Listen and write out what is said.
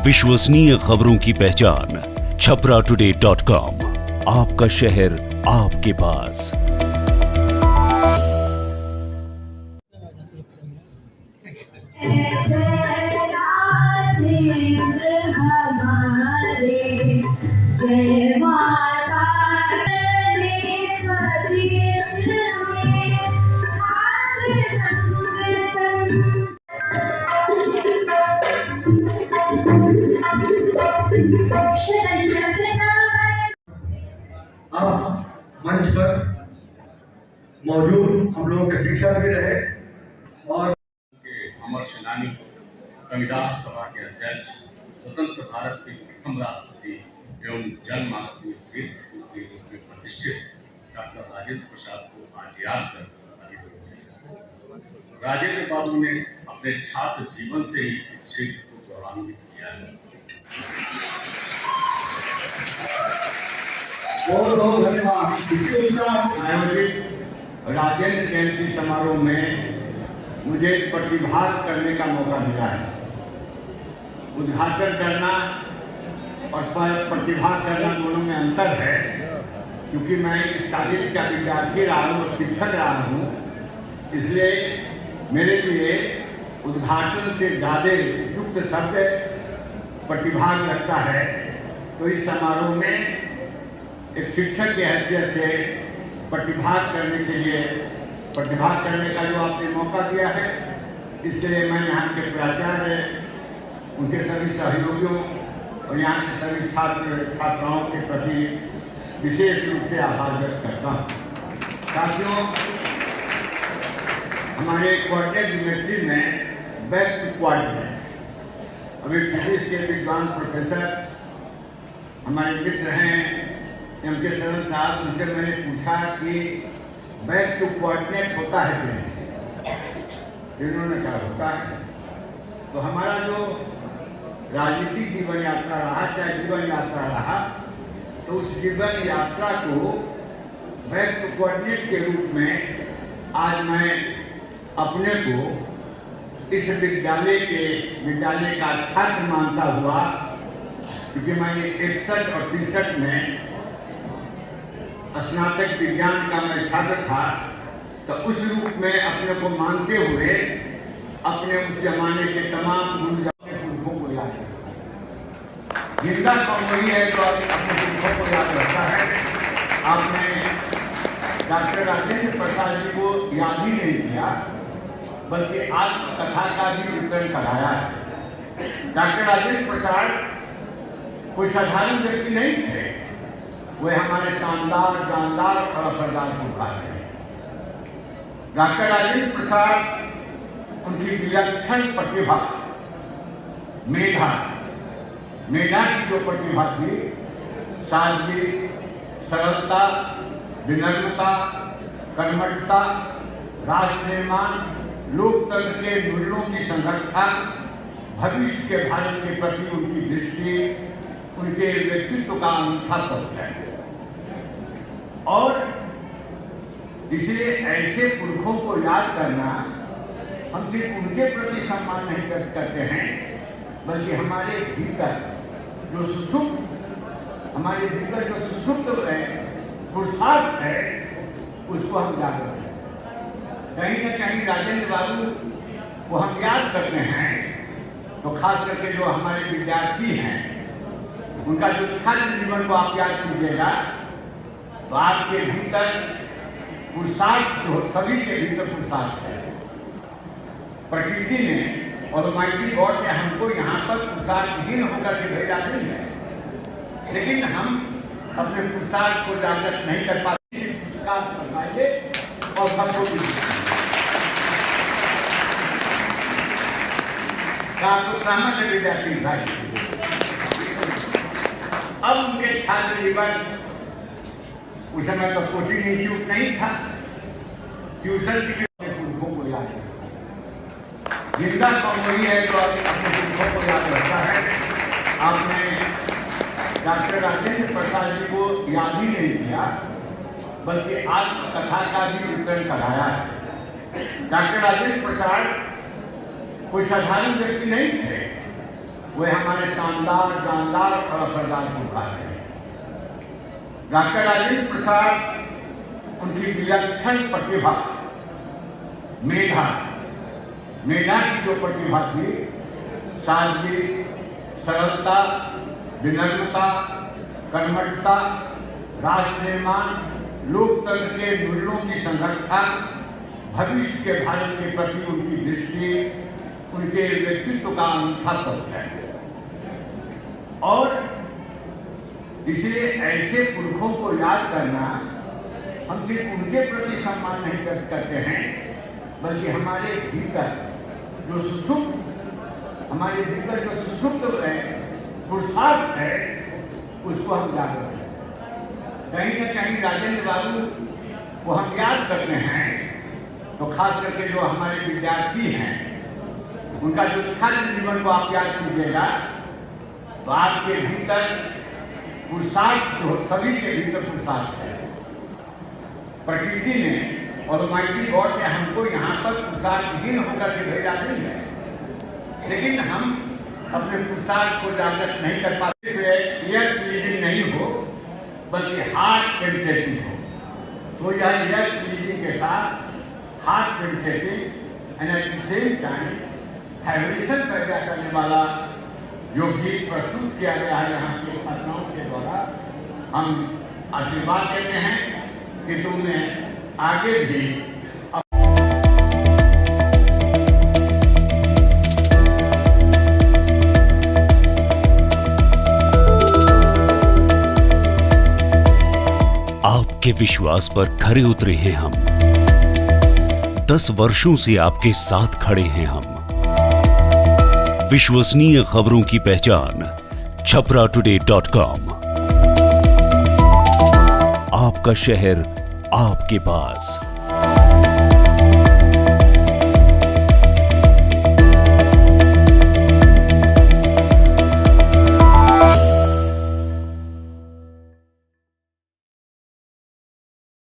विश्वसनीय खबरों की पहचान छपराटुडे.com। आपका शहर आपके पास। जय माता अब मंच पर मौजूद हम लोगों के शिक्षक भी रहे और अमर सेनानी, संविधान सभा के अध्यक्ष, स्वतंत्र भारत के प्रथम राष्ट्रपति एवं जनमानसीय देश के रूप में प्रतिष्ठित डॉक्टर राजेंद्र प्रसाद को आज याद कर सभी लोग। राजेंद्र बाबू ने अपने छात्र जीवन से ही इस क्षेत्र को गौरवान्वित किया है। बहुत बहुत धन्यवाद। आयोजित राजेंद्र जयंती समारोह में मुझे प्रतिभाग करने का मौका मिला है। उद्घाटन करना और प्रतिभाग करना दोनों में अंतर है, क्योंकि मैं इस कॉलेज का विद्यार्थी रहा हूँ और शिक्षक रहा हूँ, इसलिए मेरे लिए उद्घाटन से ज़्यादा उपयुक्त शब्द प्रतिभाग लगता है। तो इस समारोह में एक शिक्षक की हैसियत से प्रतिभाग करने के लिए, प्रतिभाग करने का जो आपने मौका दिया है, इसके लिए मैं यहाँ के प्राचार्य, उनके सभी सहयोगियों और यहाँ के सभी छात्र छात्राओं के प्रति विशेष रूप से आभार व्यक्त करता हूँ। साथियों, हमारे कोऑर्डिनेट यूनिवर्सिटी में बैक टू कोऑर्डिनेट अभी फिजिक्स के विद्वान प्रोफेसर हमारे मित्र हैं M.K. सरन साहब, उनसे मैंने पूछा कि बैक टू कोऑर्डिनेट होता है कि नहीं? इन्होंने कहा होता है। तो हमारा जो राजनीतिक जीवन यात्रा रहा, चाहे जीवन यात्रा रहा, तो उस जीवन यात्रा को बैक टू कोऑर्डिनेट के रूप में आज मैं अपने को इस विद्यालय का छात्र मानता हुआ, क्योंकि मैं 61 और 63 में स्नातक विज्ञान का मैं छात्र था, तो उस रूप में अपने को मानते हुए अपने उस जमाने के तमाम पुरखों को याद रखा। जिनका काम वही है जो अपने पुरखों को याद रखता है। आपने डॉक्टर राजेंद्र प्रसाद जी को याद ही नहीं किया, बल्कि आत्मकथा का भी वितरण कराया है। डॉक्टर राजेंद्र प्रसाद कोई साधारण व्यक्ति नहीं थे, वे हमारे शानदार, जानदार और असरदार पुरखा थे। डॉक्टर राजेंद्र प्रसाद, उनकी विलक्षण प्रतिभा, मेधा की जो प्रतिभा थी, सादगी, सरलता, विनम्रता, कर्मठता, राष्ट्र निर्माण, लोकतंत्र के मूल्यों की संरक्षा, भविष्य के भारत के प्रति उनकी दृष्टि, उनके व्यक्तित्व का अनूठा पक्ष है। और इसलिए ऐसे पुरखों को याद करना, हम सिर्फ उनके प्रति सम्मान नहीं व्यक्त करते हैं, बल्कि हमारे भीतर जो सुसुप्त है, पुरुषार्थ है, उसको हम याद करते हैं। कहीं न कहीं राजेंद्र बाबू को हम याद करते हैं, तो खास करके जो हमारे विद्यार्थी हैं, उनका जो छात्र जीवन को आप याद कीजिएगा, तो आपके भीतर पुरुषार्थ जो सभी के भीतर पुरुषार्थ है। प्रकृति ने और ऑलमाइटी गॉड ने हमको यहाँ पर पुरुषार्थहीन होकर के भेजा नहीं है, लेकिन हम अपने पुरुषार्थ को जागृत नहीं कर पाते। पुरस्कार करवाइए और सबको सहमत विद्यार्थी भाई। अब उनके छात्र जीवन, उस समय तो कोचिंग इंस्टीट्यूट नहीं था, ट्यूशन की पुरखों को याद रखा। जिनका काम वही है जो अपने पुरखों को याद रखता है। आपने डॉक्टर राजेंद्र प्रसाद जी को याद ही नहीं किया, बल्कि आत्मकथा का भी वितरण कराया है। डॉक्टर राजेंद्र प्रसाद कोई साधारण व्यक्ति नहीं थे, वे हमारे शानदार जानदार और असरदार पुरखा थे। डॉक्टर राजेंद्र प्रसाद उनकी विलक्षण प्रतिभा, मेधा की जो प्रतिभा थी, सादगी, सरलता, विनम्रता, कर्मठता, राष्ट्र निर्माण, लोकतंत्र के मूल्यों की संरक्षा, भविष्य के भारत के प्रति उनकी दृष्टि, उनके व्यक्तित्व का अनूठा पक्ष है। और इसलिए ऐसे पुरखों को याद करना, हम सिर्फ उनके प्रति सम्मान नहीं व्यक्त करते हैं, बल्कि हमारे भीतर जो सुसुप्त है, पुरुषार्थ है, उसको हम जागृत करें। कहीं न कहीं राजेंद्र बाबू को हम याद करते हैं तो खास करके जो हमारे विद्यार्थी हैं, उनका जो छात्र जीवन को आप याद कीजिएगा तो आपके भीतर पुरुषार्थ, जो सभी के भीतर पुरुषार्थ है। प्रकृति ने और ऑलमाइटी गॉड ने हमको यहाँ पर पुरुषार्थहीन होकर के भेजा नहीं है, लेकिन हम अपने पुरुषार्थ को जागृत नहीं कर पाते। एयर प्लीजिंग नहीं हो बल्कि हार्ट पेनिट्रेटिंग हो, तो यह एयर प्लीजिंग के साथ heart penetrating and at the same time vibration पैदा करने वाला जो गीत प्रस्तुत किया गया है यहाँ के छात्राओं के द्वारा, हम आशीर्वाद देते हैं कि तुमने आगे भी आपके विश्वास पर खरे उतरे हैं हम। 10 वर्षों से आपके साथ खड़े हैं हम। विश्वसनीय खबरों की पहचान छपराटुडे.com। आपका शहर आपके पास।